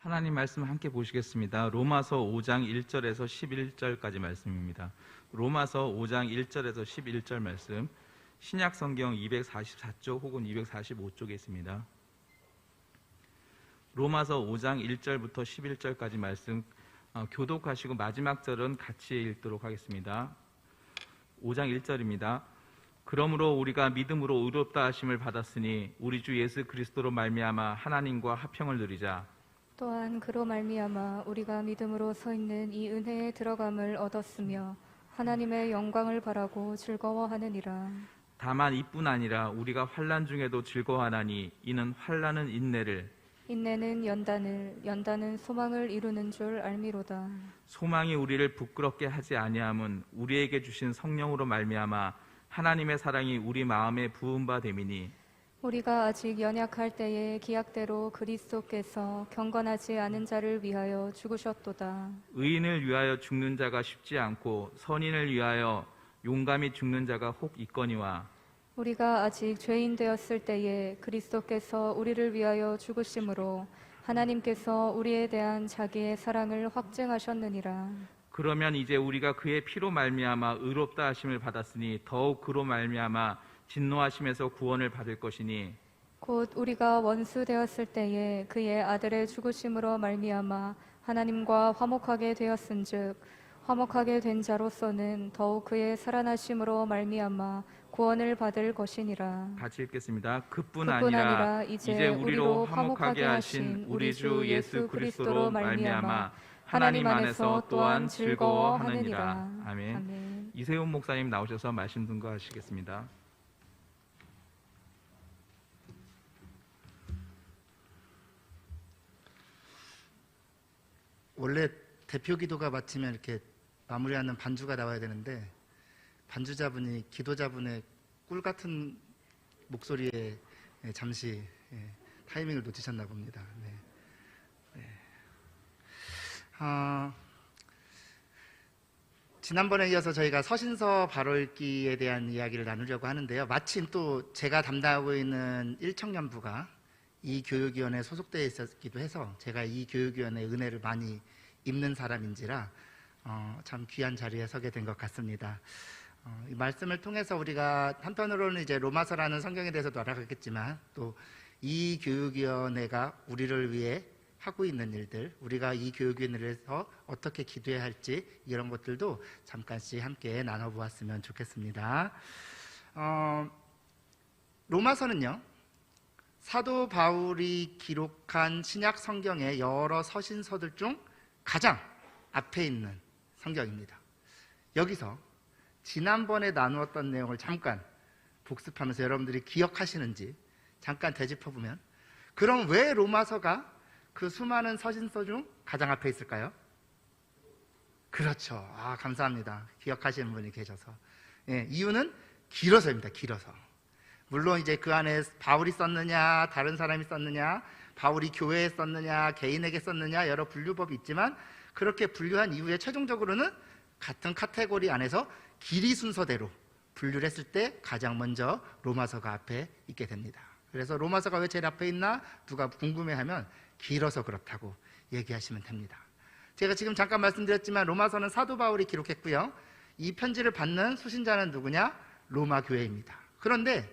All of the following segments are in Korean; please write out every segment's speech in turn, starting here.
하나님 말씀 함께 보시겠습니다. 로마서 5장 1절에서 11절까지 말씀입니다. 로마서 5장 1절에서 11절 말씀, 신약 성경 244쪽 혹은 245쪽에 있습니다. 로마서 5장 1절부터 11절까지 말씀 교독하시고 마지막 절은 같이 읽도록 하겠습니다. 5장 1절입니다. 그러므로 우리가 믿음으로 의롭다 하심을 받았으니 우리 주 예수 그리스도로 말미암아 하나님과 화평을 누리자. 또한 그로 말미암아 우리가 믿음으로 서 있는 이 은혜에 들어감을 얻었으며 하나님의 영광을 바라고 즐거워하느니라. 다만 이뿐 아니라 우리가 환난 중에도 즐거워하나니 이는 환난은 인내를, 인내는 연단을, 연단은 소망을 이루는 줄 알미로다. 소망이 우리를 부끄럽게 하지 아니함은 우리에게 주신 성령으로 말미암아 하나님의 사랑이 우리 마음에 부은 바 됨이니, 우리가 아직 연약할 때에 기약대로 그리스도께서 경건하지 않은 자를 위하여 죽으셨도다. 의인을 위하여 죽는 자가 쉽지 않고 선인을 위하여 용감히 죽는 자가 혹 있거니와, 우리가 아직 죄인 되었을 때에 그리스도께서 우리를 위하여 죽으심으로 하나님께서 우리에 대한 자기의 사랑을 확증하셨느니라. 그러면 이제 우리가 그의 피로 말미암아 의롭다 하심을 받았으니 더욱 그로 말미암아 진노하심에서 구원을 받을 것이니, 곧 우리가 원수 되었을 때에 그의 아들의 죽으심으로 말미암아 하나님과 화목하게 되었은즉 화목하게 된 자로서는 더욱 그의 살아나심으로 말미암아 구원을 받을 것이니라. 같이 읽겠습니다. 그뿐 아니라 아니라 이제 우리로 화목하게 하신 우리 주 예수 그리스도로 말미암아 하나님 안에서 또한 즐거워하느니라. 아멘. 아멘. 이세훈 목사님 나오셔서 말씀 증거하시겠습니다. 원래 대표 기도가 마치면 이렇게 마무리하는 반주가 나와야 되는데 반주자분이 기도자분의 꿀 같은 목소리에 잠시 타이밍을 놓치셨나 봅니다. 지난번에 이어서 저희가 서신서 바로 읽기에 대한 이야기를 나누려고 하는데요. 마침 또 제가 담당하고 있는 1청년부가 이 교육위원회에 소속되어 있었기도 해서 제가 이 교육위원회의 은혜를 많이 입는 사람인지라 참 귀한 자리에 서게 된 것 같습니다. 이 말씀을 통해서 우리가 한편으로는 이제 로마서라는 성경에 대해서도 알아갔겠지만 또 이 교육위원회가 우리를 위해 하고 있는 일들, 우리가 이 교육위원회에서 어떻게 기도해야 할지 이런 것들도 잠깐씩 함께 나눠보았으면 좋겠습니다. 로마서는요, 사도 바울이 기록한 신약 성경의 여러 서신서들 중 가장 앞에 있는 성경입니다. 여기서 지난번에 나누었던 내용을 잠깐 복습하면서 여러분들이 기억하시는지 잠깐 되짚어보면, 그럼 왜 로마서가 그 수많은 서신서 중 가장 앞에 있을까요? 그렇죠. 감사합니다. 기억하시는 분이 계셔서. 이유는 길어서입니다. 길어서. 물론 이제 그 안에 바울이 썼느냐, 다른 사람이 썼느냐, 바울이 교회에 썼느냐, 개인에게 썼느냐, 여러 분류법이 있지만 그렇게 분류한 이후에 최종적으로는 같은 카테고리 안에서 길이 순서대로 분류를 했을 때 가장 먼저 로마서가 앞에 있게 됩니다. 그래서 로마서가 왜 제일 앞에 있나 누가 궁금해하면 길어서 그렇다고 얘기하시면 됩니다. 제가 지금 잠깐 말씀드렸지만 로마서는 사도 바울이 기록했고요. 이 편지를 받는 수신자는 누구냐? 로마 교회입니다. 그런데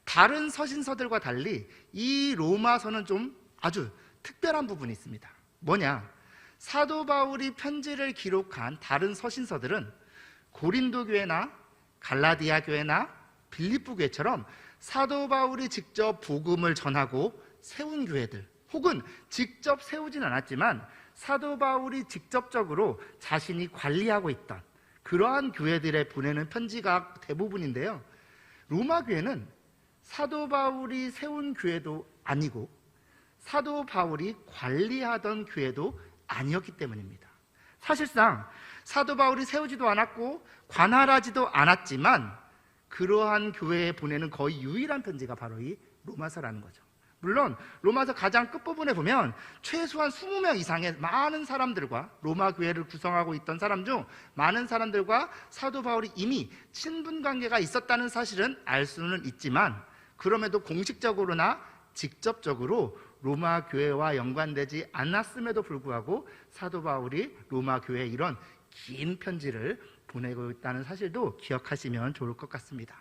다른 서신서들과 달리 이 로마서는 좀 아주 특별한 부분이 있습니다. 뭐냐? 사도 바울이 편지를 기록한 다른 서신서들은 고린도 교회나 갈라디아 교회나 빌립보 교회처럼 사도 바울이 직접 복음을 전하고 세운 교회들, 혹은 직접 세우진 않았지만 사도 바울이 직접적으로 자신이 관리하고 있던 그러한 교회들에 보내는 편지가 대부분인데요. 로마 교회는 사도 바울이 세운 교회도 아니고 사도 바울이 관리하던 교회도 아니었기 때문입니다. 사실상 사도 바울이 세우지도 않았고 관할하지도 않았지만 그러한 교회에 보내는 거의 유일한 편지가 바로 이 로마서라는 거죠. 물론 로마서 가장 끝부분에 보면 최소한 20명 이상의 많은 사람들과, 로마 교회를 구성하고 있던 사람 중 많은 사람들과 사도 바울이 이미 친분 관계가 있었다는 사실은 알 수는 있지만, 그럼에도 공식적으로나 직접적으로 로마 교회와 연관되지 않았음에도 불구하고 사도 바울이 로마 교회에 이런 긴 편지를 보내고 있다는 사실도 기억하시면 좋을 것 같습니다.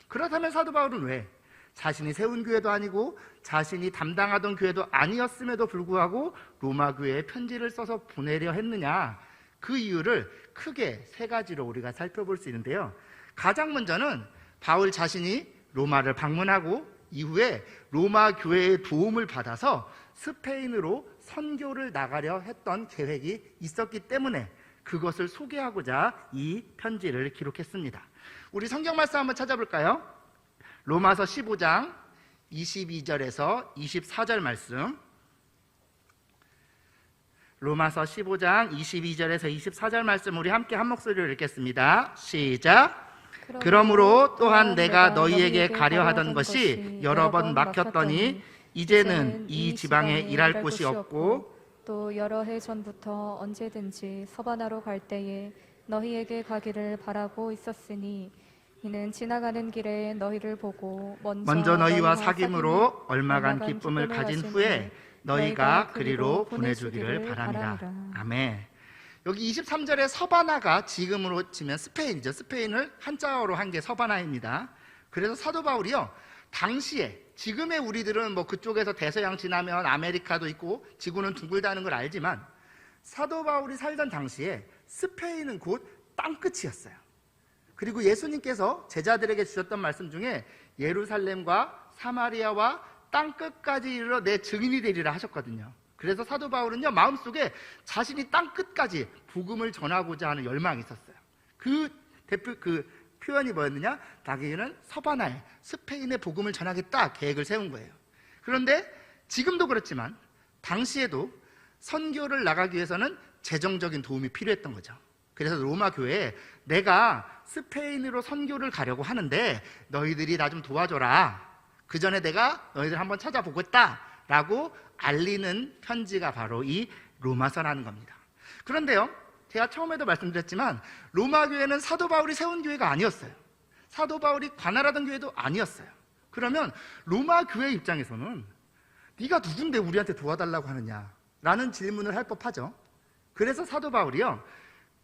그렇다면 사도 바울은 왜 자신이 세운 교회도 아니고 자신이 담당하던 교회도 아니었음에도 불구하고 로마 교회에 편지를 써서 보내려 했느냐? 그 이유를 크게 세 가지로 우리가 살펴볼 수 있는데요. 가장 먼저는 바울 자신이 로마를 방문하고 이후에 로마 교회의 도움을 받아서 스페인으로 선교를 나가려 했던 계획이 있었기 때문에 그것을 소개하고자 이 편지를 기록했습니다. 우리 성경 말씀 한번 찾아볼까요? 로마서 15장 22절에서 24절 말씀. 로마서 15장 22절에서 24절 말씀 우리 함께 한 목소리로 읽겠습니다. 시작. 그러므로 또한 내가 너희에게 가려 하던 것이 여러 번 막혔더니 이제는 이 지방에 일할 곳이 없고 또 여러 해 전부터 언제든지 서바나로 갈 때에 너희에게 가기를 바라고 있었으니 이는 지나가는 길에 너희를 보고 먼저 너희와 사귐으로 얼마간 기쁨을 가진 후에 너희가 그리로 보내주기를 바랍니다. 아멘. 여기 23절에 서바나가 지금으로 치면 스페인이죠. 스페인을 한자어로 한 게 서바나입니다. 그래서 사도 바울이요, 당시에 지금의 우리들은 뭐 그쪽에서 대서양 지나면 아메리카도 있고 지구는 둥글다는 걸 알지만 사도 바울이 살던 당시에 스페인은 곧 땅끝이었어요. 그리고 예수님께서 제자들에게 주셨던 말씀 중에 예루살렘과 사마리아와 땅끝까지 이르러 내 증인이 되리라 하셨거든요. 그래서 사도 바울은요, 마음속에 자신이 땅끝까지 복음을 전하고자 하는 열망이 있었어요. 그 표현이 뭐였느냐? 자기는 서바나에 스페인의 복음을 전하겠다 계획을 세운 거예요. 그런데 지금도 그렇지만 당시에도 선교를 나가기 위해서는 재정적인 도움이 필요했던 거죠. 그래서 로마 교회에 내가 스페인으로 선교를 가려고 하는데 너희들이 나 좀 도와줘라. 그 전에 내가 너희들 한번 찾아보겠다 라고 알리는 편지가 바로 이 로마서라는 겁니다. 그런데요, 제가 처음에도 말씀드렸지만 로마 교회는 사도 바울이 세운 교회가 아니었어요. 사도 바울이 관할하던 교회도 아니었어요. 그러면 로마 교회 입장에서는 네가 누군데 우리한테 도와달라고 하느냐 라는 질문을 할 법하죠. 그래서 사도 바울이요,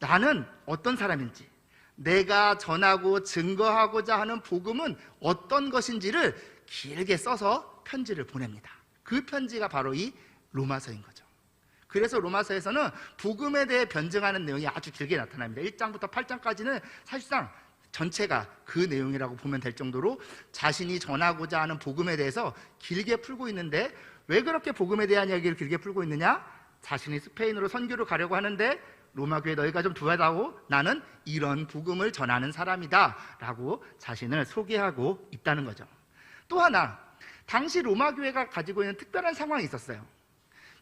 나는 어떤 사람인지, 내가 전하고 증거하고자 하는 복음은 어떤 것인지를 길게 써서 편지를 보냅니다. 그 편지가 바로 이 로마서인 거죠. 그래서 로마서에서는 복음에 대해 변증하는 내용이 아주 길게 나타납니다. 1장부터 8장까지는 사실상 전체가 그 내용이라고 보면 될 정도로 자신이 전하고자 하는 복음에 대해서 길게 풀고 있는데, 왜 그렇게 복음에 대한 이야기를 길게 풀고 있느냐? 자신이 스페인으로 선교를 가려고 하는데 로마 교회 너희가 좀 도와다오, 나는 이런 복음을 전하는 사람이다 라고 자신을 소개하고 있다는 거죠. 또 하나, 당시 로마 교회가 가지고 있는 특별한 상황이 있었어요.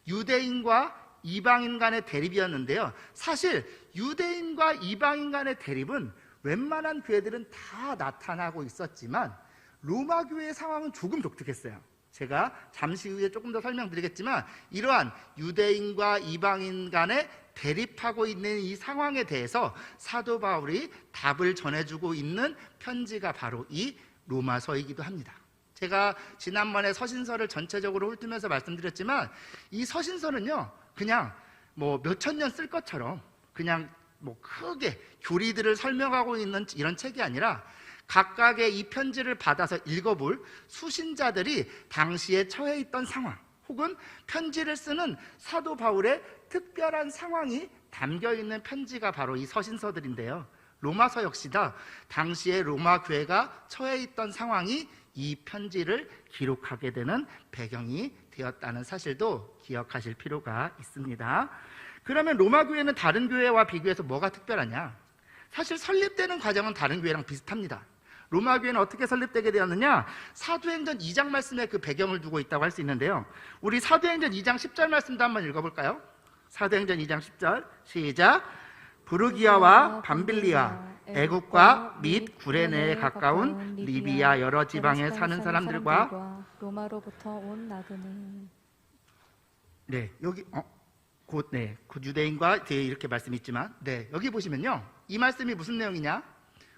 유대인과 이방인 간의 대립이었는데요, 사실 유대인과 이방인 간의 대립은 웬만한 교회들은 다 나타나고 있었지만 로마 교회의 상황은 조금 독특했어요. 제가 잠시 후에 조금 더 설명드리겠지만 이러한 유대인과 이방인 간의 대립하고 있는 이 상황에 대해서 사도 바울이 답을 전해주고 있는 편지가 바로 이 로마서이기도 합니다. 제가 지난번에 서신서를 전체적으로 훑으면서 말씀드렸지만 이 서신서는요, 그냥 뭐 몇천 년 쓸 것처럼 그냥 뭐 크게 교리들을 설명하고 있는 이런 책이 아니라 각각의 이 편지를 받아서 읽어볼 수신자들이 당시에 처해 있던 상황, 혹은 편지를 쓰는 사도 바울의 특별한 상황이 담겨 있는 편지가 바로 이 서신서들인데요, 로마서 역시다 당시에 로마 교회가 처해 있던 상황이 이 편지를 기록하게 되는 배경이 되었다는 사실도 기억하실 필요가 있습니다. 그러면 로마 교회는 다른 교회와 비교해서 뭐가 특별하냐? 사실 설립되는 과정은 다른 교회랑 비슷합니다. 로마 교회는 어떻게 설립되게 되었느냐? 사도행전 2장 말씀에 그 배경을 두고 있다고 할 수 있는데요, 우리 사도행전 2장 10절 말씀도 한번 읽어볼까요? 사도행전 2장 10절 시작. 부르기아와 밤빌리아, 애국과 및 구레네에 가까운 리비아 여러 지방에 사는 사람들과 로마로부터 온 나그네. 네, 여기 곧 유대인과 뒤에 이렇게 말씀이 있지만, 여기 보시면요, 이 말씀이 무슨 내용이냐?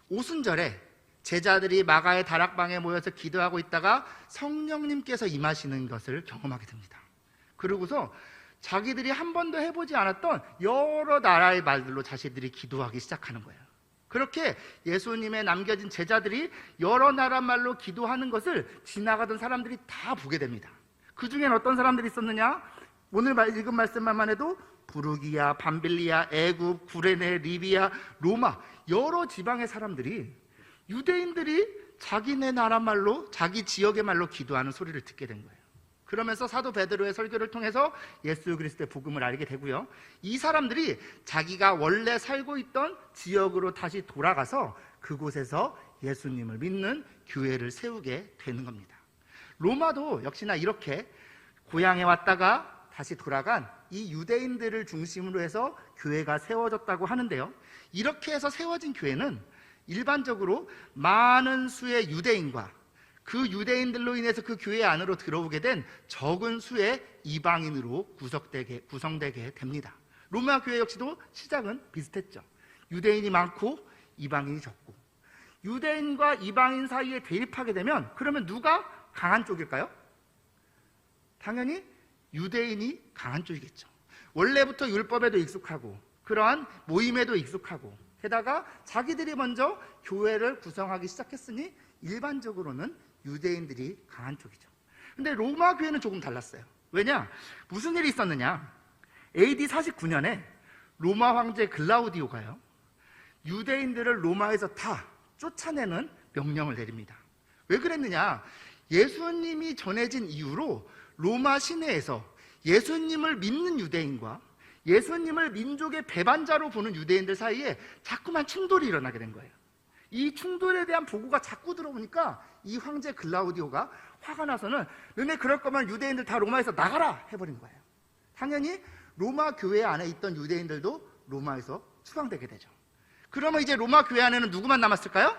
오순절에 제자들이 마가의 다락방에 모여서 기도하고 있다가 성령님께서 임하시는 것을 경험하게 됩니다. 그러고서 자기들이 한 번도 해보지 않았던 여러 나라의 말들로 자신들이 기도하기 시작하는 거예요. 그렇게 예수님의 남겨진 제자들이 여러 나라 말로 기도하는 것을 지나가던 사람들이 다 보게 됩니다. 그 중엔 어떤 사람들이 있었느냐? 오늘 읽은 말씀만 해도 부르기야, 밤빌리아, 애굽, 구레네, 리비아, 로마 여러 지방의 사람들이 유대인들이 자기네 나라 말로, 자기 지역의 말로 기도하는 소리를 듣게 된 거예요. 그러면서 사도 베드로의 설교를 통해서 예수 그리스도의 복음을 알게 되고요, 이 사람들이 자기가 원래 살고 있던 지역으로 다시 돌아가서 그곳에서 예수님을 믿는 교회를 세우게 되는 겁니다. 로마도 역시나 이렇게 고향에 왔다가 다시 돌아간 이 유대인들을 중심으로 해서 교회가 세워졌다고 하는데요, 이렇게 해서 세워진 교회는 일반적으로 많은 수의 유대인과 그 유대인들로 인해서 그 교회 안으로 들어오게 된 적은 수의 이방인으로 구성되게 됩니다. 로마 교회 역시도 시작은 비슷했죠. 유대인이 많고 이방인이 적고, 유대인과 이방인 사이에 대립하게 되면 그러면 누가 강한 쪽일까요? 당연히 유대인이 강한 쪽이겠죠. 원래부터 율법에도 익숙하고 그러한 모임에도 익숙하고, 게다가 자기들이 먼저 교회를 구성하기 시작했으니 일반적으로는 유대인들이 강한 쪽이죠. 근데 로마 교회는 조금 달랐어요. 왜냐? 무슨 일이 있었느냐? AD 49년에 로마 황제 글라우디오가요, 유대인들을 로마에서 다 쫓아내는 명령을 내립니다. 왜 그랬느냐? 예수님이 전해진 이후로 로마 시내에서 예수님을 믿는 유대인과 예수님을 민족의 배반자로 보는 유대인들 사이에 자꾸만 충돌이 일어나게 된 거예요. 이 충돌에 대한 보고가 자꾸 들어오니까 이 황제 글라우디오가 화가 나서는 너네 그럴 거면 유대인들 다 로마에서 나가라 해버린 거예요. 당연히 로마 교회 안에 있던 유대인들도 로마에서 추방되게 되죠. 그러면 이제 로마 교회 안에는 누구만 남았을까요?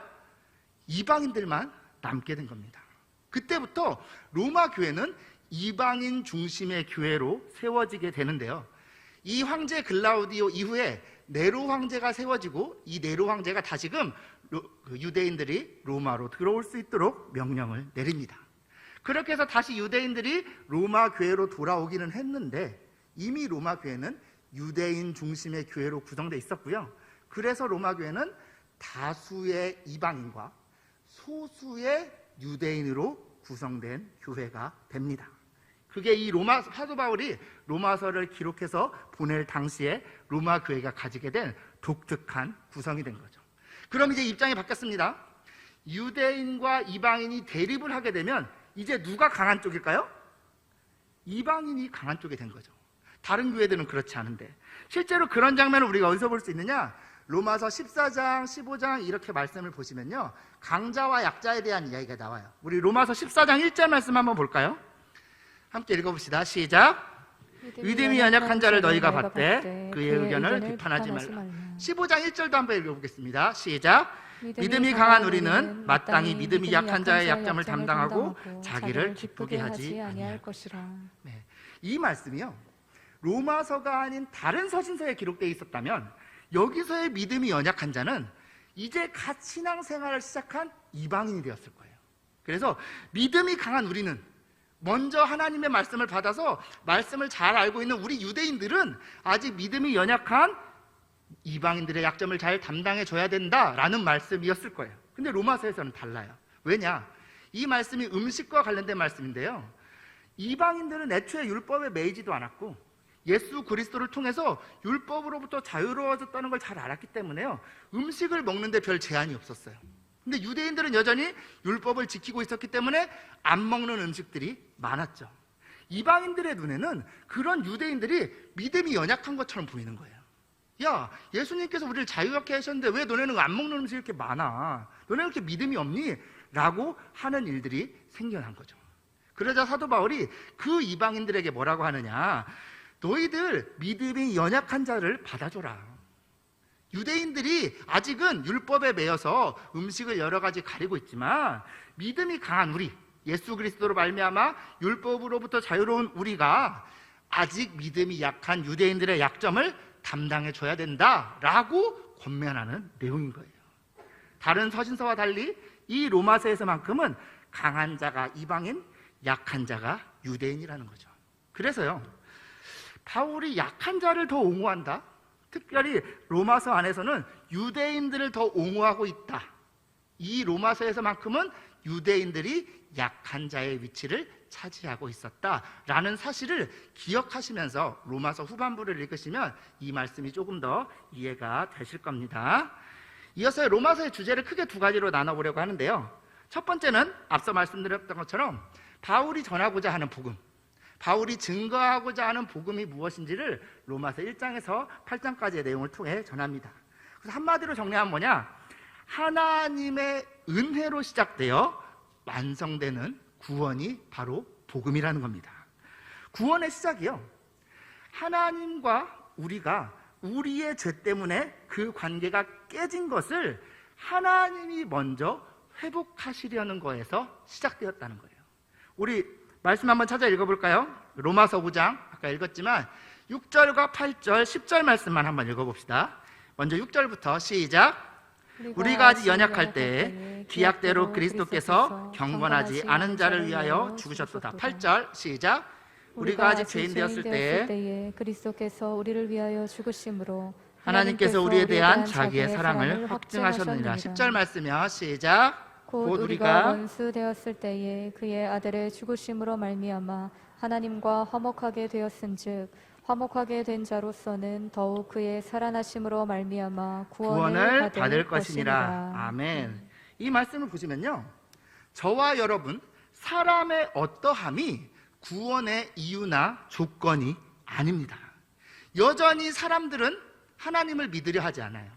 이방인들만 남게 된 겁니다. 그때부터 로마 교회는 이방인 중심의 교회로 세워지게 되는데요, 이 황제 글라우디오 이후에 네로 황제가 세워지고, 이 네로 황제가 다시금 유대인들이 로마로 들어올 수 있도록 명령을 내립니다. 그렇게 해서 다시 유대인들이 로마 교회로 돌아오기는 했는데 이미 로마 교회는 유대인 중심의 교회로 구성되어 있었고요, 그래서 로마 교회는 다수의 이방인과 소수의 유대인으로 구성된 교회가 됩니다. 그게 이 로마 사도 바울이 로마서를 기록해서 보낼 당시에 로마 교회가 가지게 된 독특한 구성이 된 거죠. 그럼 이제 입장이 바뀌었습니다. 유대인과 이방인이 대립을 하게 되면 이제 누가 강한 쪽일까요? 이방인이 강한 쪽이 된 거죠. 다른 교회들은 그렇지 않은데, 실제로 그런 장면을 우리가 어디서 볼 수 있느냐? 로마서 14장, 15장 이렇게 말씀을 보시면요, 강자와 약자에 대한 이야기가 나와요. 우리 로마서 14장 1절 말씀 한번 볼까요? 함께 읽어봅시다. 시작. 믿음이 연약한 자를 너희가 받되 그의 의견을 비판하지 말라. 15장 1절도 한번 읽어보겠습니다. 시작. 믿음이 강한 우리는 마땅히 믿음이 약한 자의 약점을 담당하고 자기를 기쁘게 하지 아니할 것이라. 네. 이 말씀이요, 로마서가 아닌 다른 서신서에 기록되어 있었다면 여기서의 믿음이 연약한 자는 이제 갓 신앙생활을 시작한 이방인이 되었을 거예요. 그래서 믿음이 강한 우리는, 먼저 하나님의 말씀을 받아서 말씀을 잘 알고 있는 우리 유대인들은 아직 믿음이 연약한 이방인들의 약점을 잘 담당해 줘야 된다라는 말씀이었을 거예요. 근데 로마서에서는 달라요. 왜냐? 이 말씀이 음식과 관련된 말씀인데요, 이방인들은 애초에 율법에 매이지도 않았고 예수 그리스도를 통해서 율법으로부터 자유로워졌다는 걸 잘 알았기 때문에요, 음식을 먹는데 별 제한이 없었어요. 근데 유대인들은 여전히 율법을 지키고 있었기 때문에 안 먹는 음식들이 많았죠. 이방인들의 눈에는 그런 유대인들이 믿음이 연약한 것처럼 보이는 거예요. 야, 예수님께서 우리를 자유롭게 하셨는데 왜 너네는 안 먹는 음식이 이렇게 많아? 너네는 이렇게 믿음이 없니? 라고 하는 일들이 생겨난 거죠. 그러자 사도 바울이 그 이방인들에게 뭐라고 하느냐? 너희들 믿음이 연약한 자를 받아줘라. 유대인들이 아직은 율법에 매여서 음식을 여러 가지 가리고 있지만 믿음이 강한 우리, 예수 그리스도로 말미암아 율법으로부터 자유로운 우리가 아직 믿음이 약한 유대인들의 약점을 담당해 줘야 된다라고 권면하는 내용인 거예요. 다른 서신서와 달리 이 로마서에서만큼은 강한 자가 이방인, 약한 자가 유대인이라는 거죠. 그래서요, 바울이 약한 자를 더 옹호한다. 특별히 로마서 안에서는 유대인들을 더 옹호하고 있다. 이 로마서에서만큼은 유대인들이 약한 자의 위치를 차지하고 있었다라는 사실을 기억하시면서 로마서 후반부를 읽으시면 이 말씀이 조금 더 이해가 되실 겁니다. 이어서 로마서의 주제를 크게 두 가지로 나눠보려고 하는데요. 첫 번째는 앞서 말씀드렸던 것처럼 바울이 전하고자 하는 복음, 바울이 증거하고자 하는 복음이 무엇인지를 로마서 1장에서 8장까지의 내용을 통해 전합니다. 그래서 한마디로 정리하면 뭐냐? 하나님의 은혜로 시작되어 완성되는 구원이 바로 복음이라는 겁니다. 구원의 시작이요, 하나님과 우리가 우리의 죄 때문에 그 관계가 깨진 것을 하나님이 먼저 회복하시려는 거에서 시작되었다는 거예요. 우리 말씀 한번 찾아 읽어볼까요? 로마서 9장 아까 읽었지만 6절과 8절, 10절 말씀만 한번 읽어봅시다. 먼저 6절부터 시작. 우리가 아직 연약할 때에 기약대로 그리스도께서 경건하지 않은 자를 위하여 죽으셨도다. 8절 시작. 우리가 아직 죄인 되었을 때에 그리스도께서 우리를 위하여 죽으심으로 하나님께서 우리에 대한 자기의 사랑을 확증하셨느니라. 10절 말씀이요 시작. 곧 우리가 원수 되었을 때에 그의 아들의 죽으심으로 말미암아 하나님과 화목하게 되었은즉 화목하게 된 자로서는 더욱 그의 살아나심으로 말미암아 구원을 받을 것이니라. 아멘. 이 말씀을 보시면요, 저와 여러분 사람의 어떠함이 구원의 이유나 조건이 아닙니다. 여전히 사람들은 하나님을 믿으려 하지 않아요.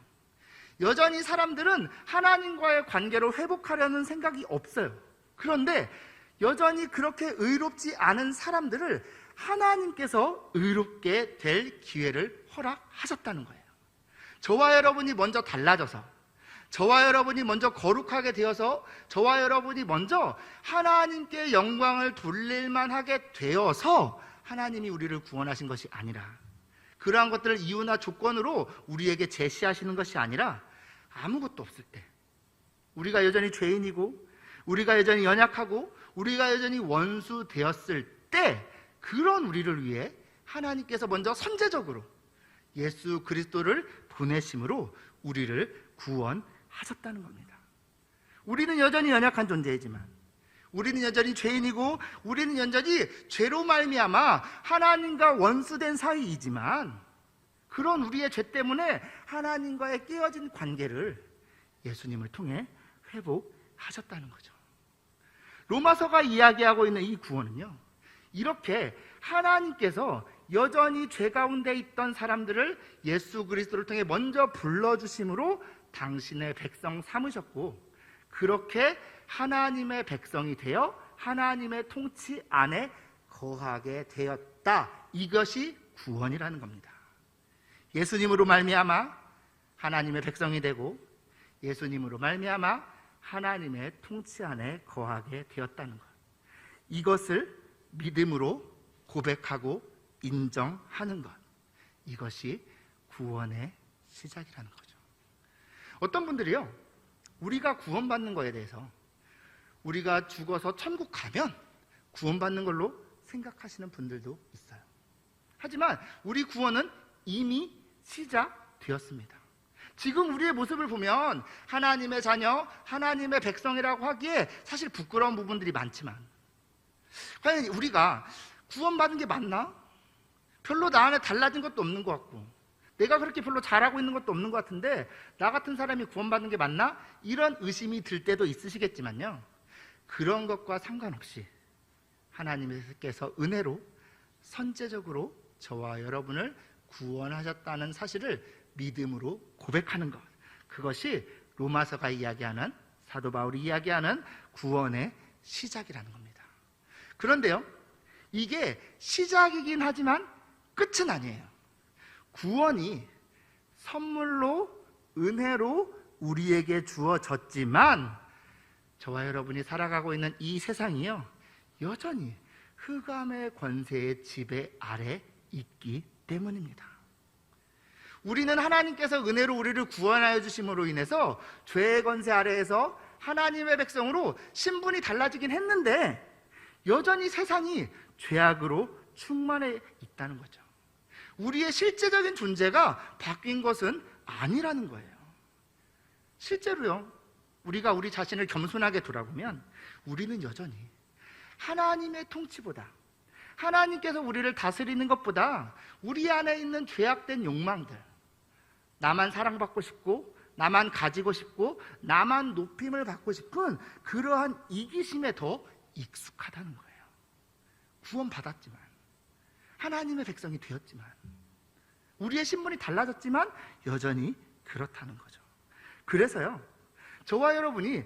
여전히 사람들은 하나님과의 관계를 회복하려는 생각이 없어요. 그런데 여전히 그렇게 의롭지 않은 사람들을 하나님께서 의롭게 될 기회를 허락하셨다는 거예요. 저와 여러분이 먼저 달라져서, 저와 여러분이 먼저 거룩하게 되어서, 저와 여러분이 먼저 하나님께 영광을 돌릴만 하게 되어서 하나님이 우리를 구원하신 것이 아니라, 그러한 것들을 이유나 조건으로 우리에게 제시하시는 것이 아니라, 아무것도 없을 때, 우리가 여전히 죄인이고 우리가 여전히 연약하고 우리가 여전히 원수 되었을 때, 그런 우리를 위해 하나님께서 먼저 선제적으로 예수 그리스도를 보내심으로 우리를 구원하셨다는 겁니다. 우리는 여전히 연약한 존재이지만, 우리는 여전히 죄인이고 우리는 여전히 죄로 말미암아 하나님과 원수된 사이이지만, 그런 우리의 죄 때문에 하나님과의 깨어진 관계를 예수님을 통해 회복하셨다는 거죠. 로마서가 이야기하고 있는 이 구원은요, 이렇게 하나님께서 여전히 죄 가운데 있던 사람들을 예수 그리스도를 통해 먼저 불러주심으로 당신의 백성 삼으셨고, 그렇게 하나님의 백성이 되어 하나님의 통치 안에 거하게 되었다. 이것이 구원이라는 겁니다. 예수님으로 말미암아 하나님의 백성이 되고 예수님으로 말미암아 하나님의 통치 안에 거하게 되었다는 것, 이것을 믿음으로 고백하고 인정하는 것, 이것이 구원의 시작이라는 거죠. 어떤 분들이요, 우리가 구원받는 거에 대해서 우리가 죽어서 천국 가면 구원받는 걸로 생각하시는 분들도 있어요. 하지만 우리 구원은 이미 시작되었습니다. 지금 우리의 모습을 보면 하나님의 자녀, 하나님의 백성이라고 하기에 사실 부끄러운 부분들이 많지만, 과연 우리가 구원받은 게 맞나? 별로 나 안에 달라진 것도 없는 것 같고, 내가 그렇게 별로 잘하고 있는 것도 없는 것 같은데 나 같은 사람이 구원받는 게 맞나? 이런 의심이 들 때도 있으시겠지만요, 그런 것과 상관없이 하나님께서 은혜로 선제적으로 저와 여러분을 구원하셨다는 사실을 믿음으로 고백하는 것, 그것이 로마서가 이야기하는, 사도 바울이 이야기하는 구원의 시작이라는 겁니다. 그런데요, 이게 시작이긴 하지만 끝은 아니에요. 구원이 선물로, 은혜로 우리에게 주어졌지만 저와 여러분이 살아가고 있는 이 세상이요, 여전히 흑암의 권세의 지배 아래 있기 때문입니다. 우리는 하나님께서 은혜로 우리를 구원하여 주심으로 인해서 죄의 권세 아래에서 하나님의 백성으로 신분이 달라지긴 했는데, 여전히 세상이 죄악으로 충만해 있다는 거죠. 우리의 실제적인 존재가 바뀐 것은 아니라는 거예요. 실제로요, 우리가 우리 자신을 겸손하게 돌아보면 우리는 여전히 하나님의 통치보다, 하나님께서 우리를 다스리는 것보다 우리 안에 있는 죄악된 욕망들, 나만 사랑받고 싶고, 나만 가지고 싶고, 나만 높임을 받고 싶은 그러한 이기심에 더 익숙하다는 거예요. 구원받았지만, 하나님의 백성이 되었지만, 우리의 신분이 달라졌지만 여전히 그렇다는 거죠. 그래서요, 저와 여러분이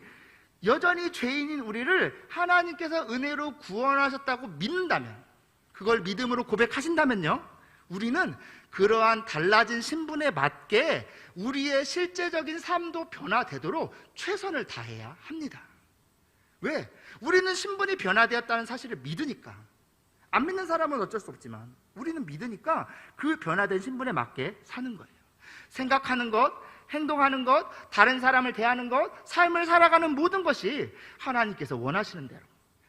여전히 죄인인 우리를 하나님께서 은혜로 구원하셨다고 믿는다면, 그걸 믿음으로 고백하신다면요, 우리는 그러한 달라진 신분에 맞게 우리의 실제적인 삶도 변화되도록 최선을 다해야 합니다. 왜? 우리는 신분이 변화되었다는 사실을 믿으니까. 안 믿는 사람은 어쩔 수 없지만 우리는 믿으니까 그 변화된 신분에 맞게 사는 거예요. 생각하는 것, 행동하는 것, 다른 사람을 대하는 것, 삶을 살아가는 모든 것이 하나님께서 원하시는 대로,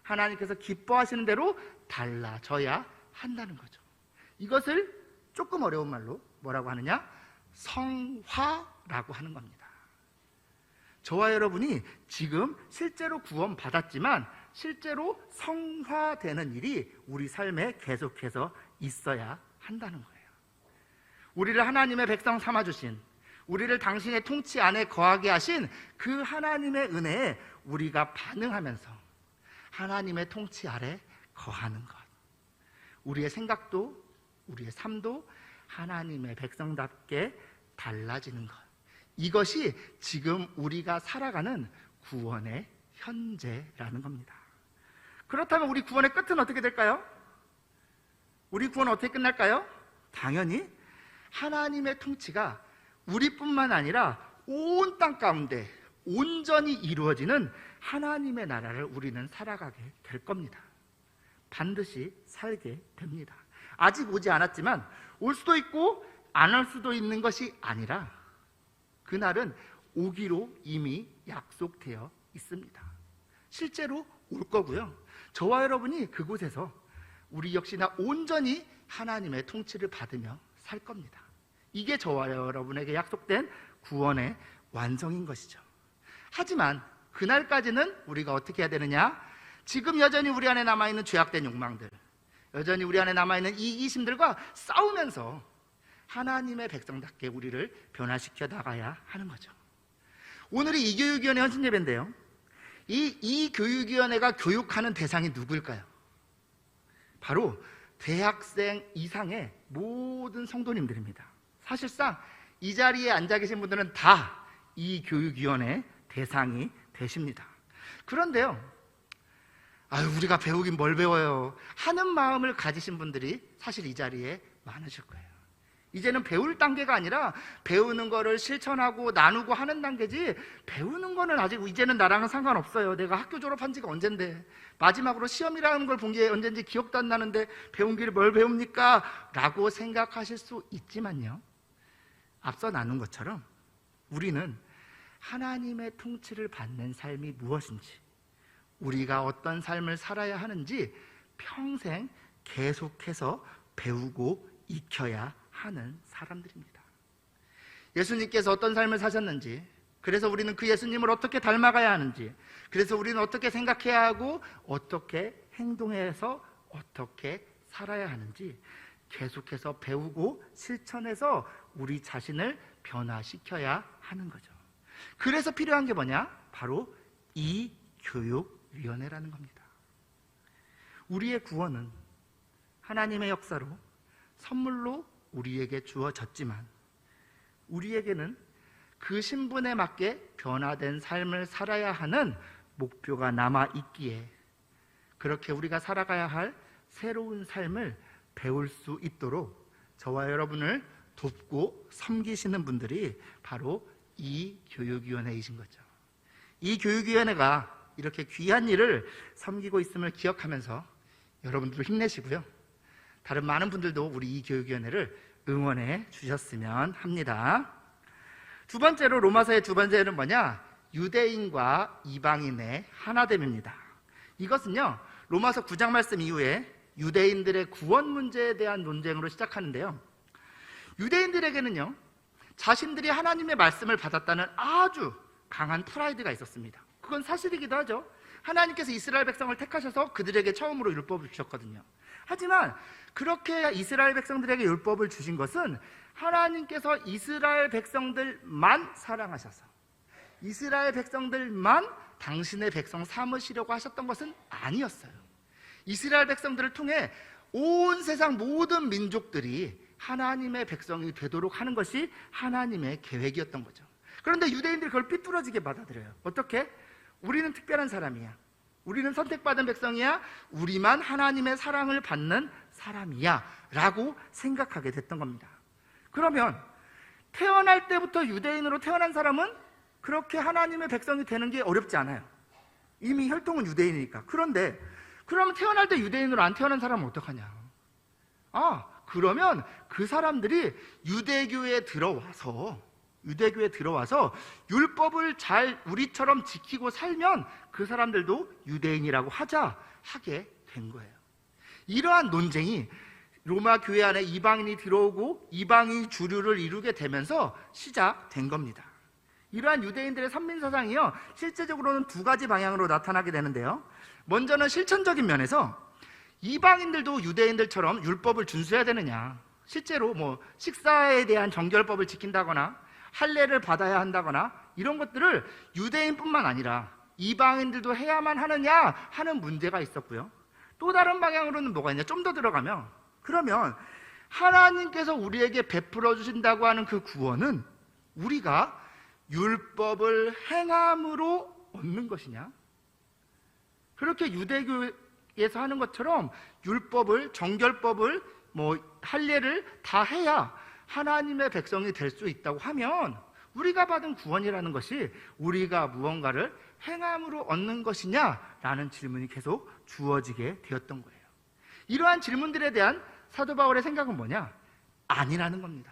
하나님께서 기뻐하시는 대로 달라져야 한다는 거죠. 이것을 조금 어려운 말로 뭐라고 하느냐? 성화라고 하는 겁니다. 저와 여러분이 지금 실제로 구원받았지만 실제로 성화되는 일이 우리 삶에 계속해서 있어야 한다는 거예요. 우리를 하나님의 백성 삼아주신, 우리를 당신의 통치 안에 거하게 하신 그 하나님의 은혜에 우리가 반응하면서 하나님의 통치 아래 거하는 것, 우리의 생각도 우리의 삶도 하나님의 백성답게 달라지는 것, 이것이 지금 우리가 살아가는 구원의 현재라는 겁니다. 그렇다면 우리 구원의 끝은 어떻게 될까요? 우리 구원은 어떻게 끝날까요? 당연히 하나님의 통치가 우리뿐만 아니라 온 땅 가운데 온전히 이루어지는 하나님의 나라를 우리는 살아가게 될 겁니다. 반드시 살게 됩니다. 아직 오지 않았지만 올 수도 있고 안 올 수도 있는 것이 아니라 그날은 오기로 이미 약속되어 있습니다. 실제로 올 거고요, 저와 여러분이 그곳에서 우리 역시나 온전히 하나님의 통치를 받으며 살 겁니다. 이게 저와 여러분에게 약속된 구원의 완성인 것이죠. 하지만 그날까지는 우리가 어떻게 해야 되느냐? 지금 여전히 우리 안에 남아있는 죄악된 욕망들, 여전히 우리 안에 남아있는 이기심들과 싸우면서 하나님의 백성답게 우리를 변화시켜 나가야 하는 거죠. 오늘이 이교육위원회 헌신예배인데요, 이 교육위원회가 교육하는 대상이 누구일까요? 바로 대학생 이상의 모든 성도님들입니다. 사실상 이 자리에 앉아 계신 분들은 다 이 교육위원회 대상이 되십니다. 그런데요, 우리가 배우긴 뭘 배워요 하는 마음을 가지신 분들이 사실 이 자리에 많으실 거예요. 이제는 배울 단계가 아니라 배우는 거를 실천하고 나누고 하는 단계지, 배우는 거는 아직 이제는 나랑은 상관없어요. 내가 학교 졸업한 지가 언젠데, 마지막으로 시험이라는 걸 본 게 언젠지 기억도 안 나는데 배운 게 뭘 배웁니까? 라고 생각하실 수 있지만요, 앞서 나눈 것처럼 우리는 하나님의 통치를 받는 삶이 무엇인지, 우리가 어떤 삶을 살아야 하는지 평생 계속해서 배우고 익혀야 하는 사람들입니다. 예수님께서 어떤 삶을 사셨는지, 그래서 우리는 그 예수님을 어떻게 닮아가야 하는지, 그래서 우리는 어떻게 생각해야 하고 어떻게 행동해서 어떻게 살아야 하는지 계속해서 배우고 실천해서 우리 자신을 변화시켜야 하는 거죠. 그래서 필요한 게 뭐냐? 바로 이 교육위원회라는 겁니다. 우리의 구원은 하나님의 역사로 선물로 우리에게 주어졌지만 우리에게는 그 신분에 맞게 변화된 삶을 살아야 하는 목표가 남아있기에 그렇게 우리가 살아가야 할 새로운 삶을 배울 수 있도록 저와 여러분을 돕고 섬기시는 분들이 바로 이 교육위원회이신 거죠. 이 교육위원회가 이렇게 귀한 일을 섬기고 있음을 기억하면서 여러분들도 힘내시고요, 다른 많은 분들도 우리 이 교육위원회를 응원해 주셨으면 합니다. 두 번째로, 로마서의 두 번째는 뭐냐? 유대인과 이방인의 하나됨입니다. 이것은요, 로마서 9장 말씀 이후에 유대인들의 구원 문제에 대한 논쟁으로 시작하는데요. 유대인들에게는요, 자신들이 하나님의 말씀을 받았다는 아주 강한 프라이드가 있었습니다. 그건 사실이기도 하죠. 하나님께서 이스라엘 백성을 택하셔서 그들에게 처음으로 율법을 주셨거든요. 하지만 그렇게 이스라엘 백성들에게 율법을 주신 것은 하나님께서 이스라엘 백성들만 사랑하셔서 이스라엘 백성들만 당신의 백성 삼으시려고 하셨던 것은 아니었어요. 이스라엘 백성들을 통해 온 세상 모든 민족들이 하나님의 백성이 되도록 하는 것이 하나님의 계획이었던 거죠. 그런데 유대인들이 그걸 삐뚤어지게 받아들여요. 어떻게? 우리는 특별한 사람이야, 우리는 선택받은 백성이야, 우리만 하나님의 사랑을 받는 사람이야 라고 생각하게 됐던 겁니다. 그러면 태어날 때부터 유대인으로 태어난 사람은 그렇게 하나님의 백성이 되는 게 어렵지 않아요. 이미 혈통은 유대인이니까. 그런데 그러면 태어날 때 유대인으로 안 태어난 사람은 어떡하냐? 그러면 그 사람들이 유대교에 들어와서 율법을 잘 우리처럼 지키고 살면 그 사람들도 유대인이라고 하게 된 거예요. 이러한 논쟁이 로마 교회 안에 이방인이 들어오고 이방인 주류를 이루게 되면서 시작된 겁니다. 이러한 유대인들의 선민사상이요, 실제적으로는 두 가지 방향으로 나타나게 되는데요. 먼저는 실천적인 면에서 이방인들도 유대인들처럼 율법을 준수해야 되느냐, 실제로 식사에 대한 정결법을 지킨다거나 할례를 받아야 한다거나 이런 것들을 유대인뿐만 아니라 이방인들도 해야만 하느냐 하는 문제가 있었고요. 또 다른 방향으로는 뭐가 있냐, 좀 더 들어가면, 그러면 하나님께서 우리에게 베풀어 주신다고 하는 그 구원은 우리가 율법을 행함으로 얻는 것이냐? 그렇게 유대교에서 하는 것처럼 율법을, 정결법을, 할례를 다 해야 하나님의 백성이 될 수 있다고 하면 우리가 받은 구원이라는 것이 우리가 무언가를 행함으로 얻는 것이냐라는 질문이 계속 주어지게 되었던 거예요. 이러한 질문들에 대한 사도 바울의 생각은 뭐냐? 아니라는 겁니다.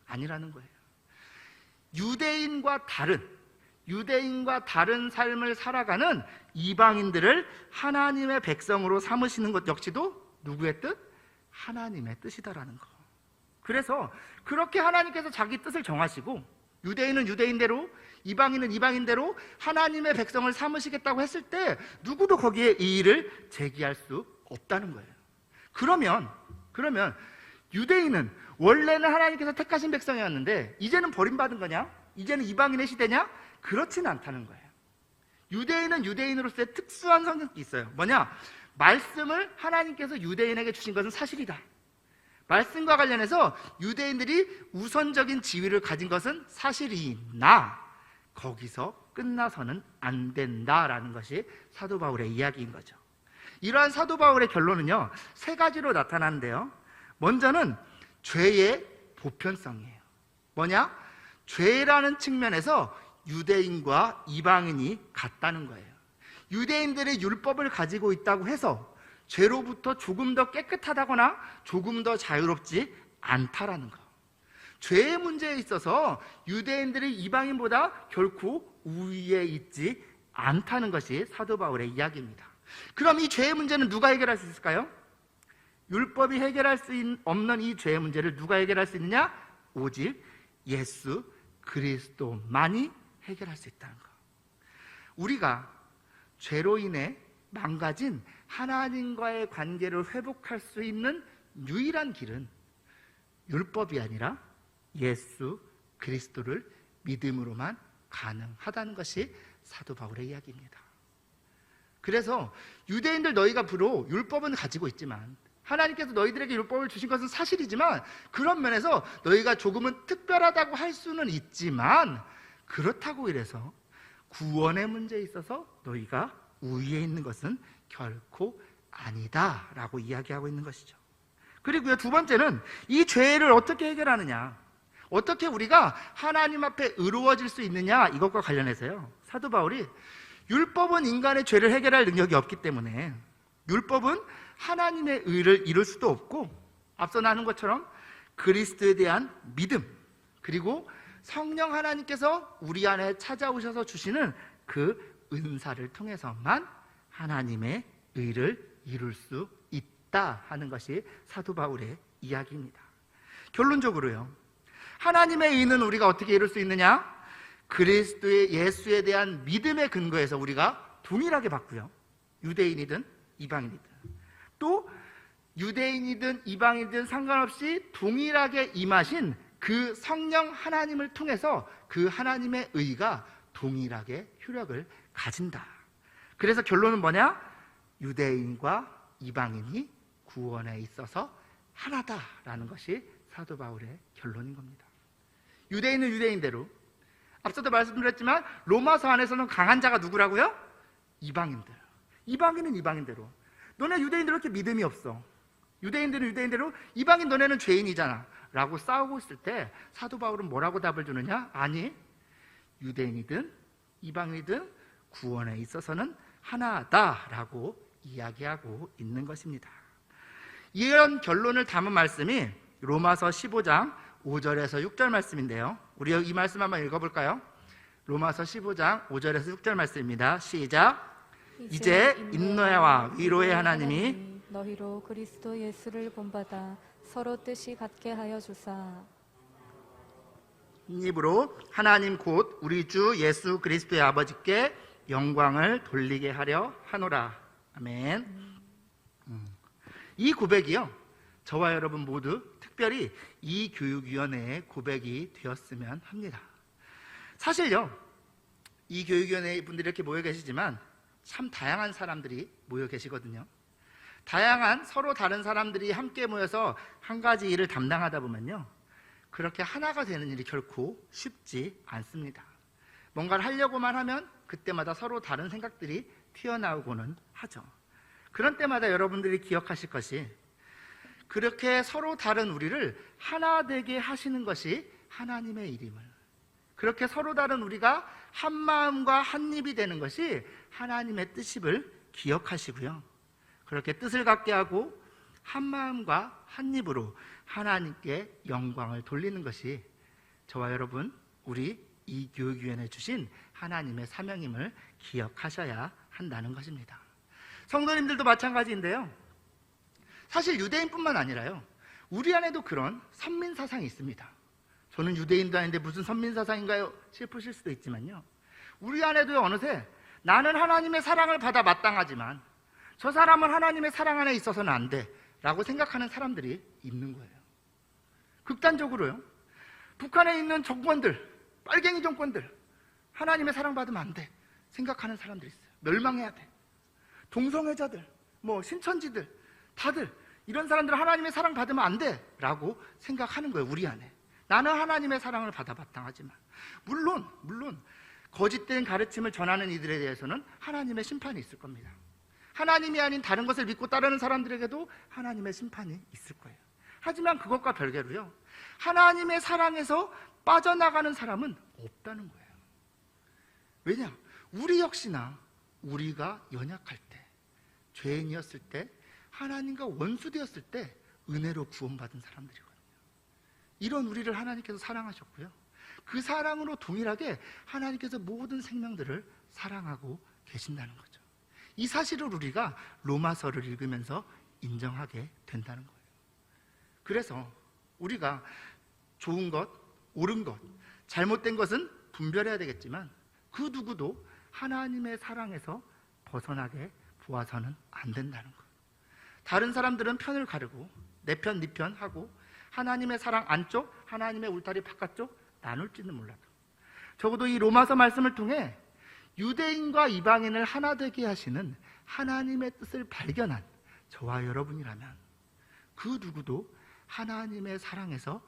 아니라는 거예요. 유대인과 다른 삶을 살아가는 이방인들을 하나님의 백성으로 삼으시는 것 역시도 누구의 뜻? 하나님의 뜻이다라는 거. 그래서 그렇게 하나님께서 자기 뜻을 정하시고 유대인은 유대인대로, 이방인은 이방인대로 하나님의 백성을 삼으시겠다고 했을 때 누구도 거기에 이의를 제기할 수 없다는 거예요. 그러면 유대인은 원래는 하나님께서 택하신 백성이었는데 이제는 버림받은 거냐? 이제는 이방인의 시대냐? 그렇지는 않다는 거예요. 유대인은 유대인으로서의 특수한 성격이 있어요. 뭐냐? 말씀을 하나님께서 유대인에게 주신 것은 사실이다. 말씀과 관련해서 유대인들이 우선적인 지위를 가진 것은 사실이나 거기서 끝나서는 안 된다라는 것이 사도 바울의 이야기인 거죠. 이러한 사도 바울의 결론은요, 세 가지로 나타나는데요. 먼저는 죄의 보편성이에요. 뭐냐? 죄라는 측면에서 유대인과 이방인이 같다는 거예요. 유대인들의 율법을 가지고 있다고 해서 죄로부터 조금 더 깨끗하다거나 조금 더 자유롭지 않다라는 거. 죄의 문제에 있어서 유대인들이 이방인보다 결코 우위에 있지 않다는 것이 사도 바울의 이야기입니다. 그럼 이 죄의 문제는 누가 해결할 수 있을까요? 율법이 해결할 수 없는 이 죄의 문제를 누가 해결할 수 있느냐? 오직 예수 그리스도만이 해결할 수 있다는 거. 우리가 죄로 인해 망가진 하나님과의 관계를 회복할 수 있는 유일한 길은 율법이 아니라 예수 그리스도를 믿음으로만 가능하다는 것이 사도 바울의 이야기입니다. 그래서 유대인들 너희가 비록 율법은 가지고 있지만, 하나님께서 너희들에게 율법을 주신 것은 사실이지만, 그런 면에서 너희가 조금은 특별하다고 할 수는 있지만, 그렇다고 이래서 구원의 문제에 있어서 너희가 우위에 있는 것은 결코 아니다라고 이야기하고 있는 것이죠. 그리고요, 두 번째는 이 죄를 어떻게 해결하느냐, 어떻게 우리가 하나님 앞에 의로워질 수 있느냐, 이것과 관련해서요, 사도 바울이 율법은 인간의 죄를 해결할 능력이 없기 때문에 율법은 하나님의 의를 이룰 수도 없고, 앞서 나눈 것처럼 그리스도에 대한 믿음, 그리고 성령 하나님께서 우리 안에 찾아오셔서 주시는 그 은사를 통해서만 하나님의 의를 이룰 수 있다 하는 것이 사도 바울의 이야기입니다. 결론적으로요, 하나님의 의는 우리가 어떻게 이룰 수 있느냐? 그리스도의 예수에 대한 믿음의 근거에서 우리가 동일하게 받고요, 유대인이든 이방인이든, 또 유대인이든 이방인이든 상관없이 동일하게 임하신 그 성령 하나님을 통해서 그 하나님의 의가 동일하게 효력을 가진다. 그래서 결론은 뭐냐? 유대인과 이방인이 구원에 있어서 하나다라는 것이 사도 바울의 결론인 겁니다. 유대인은 유대인대로, 앞서도 말씀드렸지만 로마서 안에서는 강한 자가 누구라고요? 이방인들. 이방인은 이방인대로, 너네 유대인들 왜 이렇게 믿음이 없어? 유대인들은 유대인대로, 이방인 너네는 죄인이잖아 라고 싸우고 있을 때 사도 바울은 뭐라고 답을 주느냐? 아니, 유대인이든 이방인이든 구원에 있어서는 하나다라고 이야기하고 있는 것입니다. 이런 결론을 담은 말씀이 로마서 15장 5절에서 6절 말씀인데요, 우리 이 말씀 한번 읽어볼까요? 로마서 15장 5절에서 6절 말씀입니다. 시작. 이제 인노와 위로의 하나님이 너희로 그리스도 예수를 본받아 서로 뜻이 같게 하여 주사 한 입으로 하나님 곧 우리 주 예수 그리스도의 아버지께 영광을 돌리게 하려 하노라. 아멘. 이 고백이요, 저와 여러분 모두 특별히 이 교육위원회의 고백이 되었으면 합니다. 사실요, 이 교육위원회 분들이 이렇게 모여 계시지만 참 다양한 사람들이 모여 계시거든요. 다양한 서로 다른 사람들이 함께 모여서 한 가지 일을 담당하다 보면요, 그렇게 하나가 되는 일이 결코 쉽지 않습니다. 뭔가를 하려고만 하면 그때마다 서로 다른 생각들이 튀어나오고는 하죠. 그런 때마다 여러분들이 기억하실 것이, 그렇게 서로 다른 우리를 하나 되게 하시는 것이 하나님의 일임을, 그렇게 서로 다른 우리가 한 마음과 한 입이 되는 것이 하나님의 뜻임을 기억하시고요, 그렇게 뜻을 갖게 하고 한 마음과 한 입으로 하나님께 영광을 돌리는 것이 저와 여러분, 우리 이 교육위원회 주신 하나님의 사명임을 기억하셔야 한다는 것입니다. 성도님들도 마찬가지인데요, 사실 유대인뿐만 아니라요, 우리 안에도 그런 선민사상이 있습니다. 저는 유대인도 아닌데 무슨 선민사상인가요? 싶으실 수도 있지만요, 우리 안에도 어느새 나는 하나님의 사랑을 받아 마땅하지만 저 사람은 하나님의 사랑 안에 있어서는 안 돼 라고 생각하는 사람들이 있는 거예요. 극단적으로요, 북한에 있는 정권들, 빨갱이 정권들, 하나님의 사랑 받으면 안 돼 생각하는 사람들이 있어요. 멸망해야 돼. 동성애자들, 신천지들, 다들 이런 사람들은 하나님의 사랑 받으면 안 돼 라고 생각하는 거예요. 우리 안에 나는 하나님의 사랑을 받아 마땅하지만, 물론 거짓된 가르침을 전하는 이들에 대해서는 하나님의 심판이 있을 겁니다. 하나님이 아닌 다른 것을 믿고 따르는 사람들에게도 하나님의 심판이 있을 거예요. 하지만 그것과 별개로요, 하나님의 사랑에서 빠져나가는 사람은 없다는 거예요. 왜냐? 우리 역시나 우리가 연약할 때, 죄인이었을 때, 하나님과 원수되었을 때 은혜로 구원받은 사람들이거든요. 이런 우리를 하나님께서 사랑하셨고요, 그 사랑으로 동일하게 하나님께서 모든 생명들을 사랑하고 계신다는 거죠. 이 사실을 우리가 로마서를 읽으면서 인정하게 된다는 거예요. 그래서 우리가 좋은 것, 옳은 것, 잘못된 것은 분별해야 되겠지만 그 누구도 하나님의 사랑에서 벗어나게 보아서는 안 된다는 거예요. 다른 사람들은 편을 가르고 내 편, 네 편 하고 하나님의 사랑 안쪽, 하나님의 울타리 바깥쪽 나눌지는 몰라도, 적어도 이 로마서 말씀을 통해 유대인과 이방인을 하나 되게 하시는 하나님의 뜻을 발견한 저와 여러분이라면 그 누구도 하나님의 사랑에서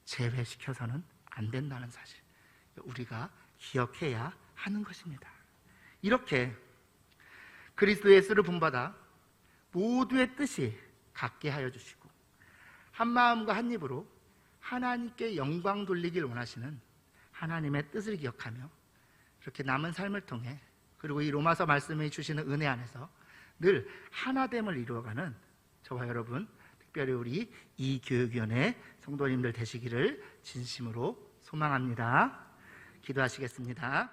제외시켜서는 안 된다는 사실, 우리가 기억해야 하는 것입니다. 이렇게 그리스도 예수를 본받아 모두의 뜻이 같게 하여 주시고 한 마음과 한 입으로 하나님께 영광 돌리길 원하시는 하나님의 뜻을 기억하며 이렇게 남은 삶을 통해, 그리고 이 로마서 말씀이 주시는 은혜 안에서 늘 하나됨을 이루어가는 저와 여러분, 특별히 우리 이 교육위원회 성도님들 되시기를 진심으로 소망합니다. 기도하시겠습니다.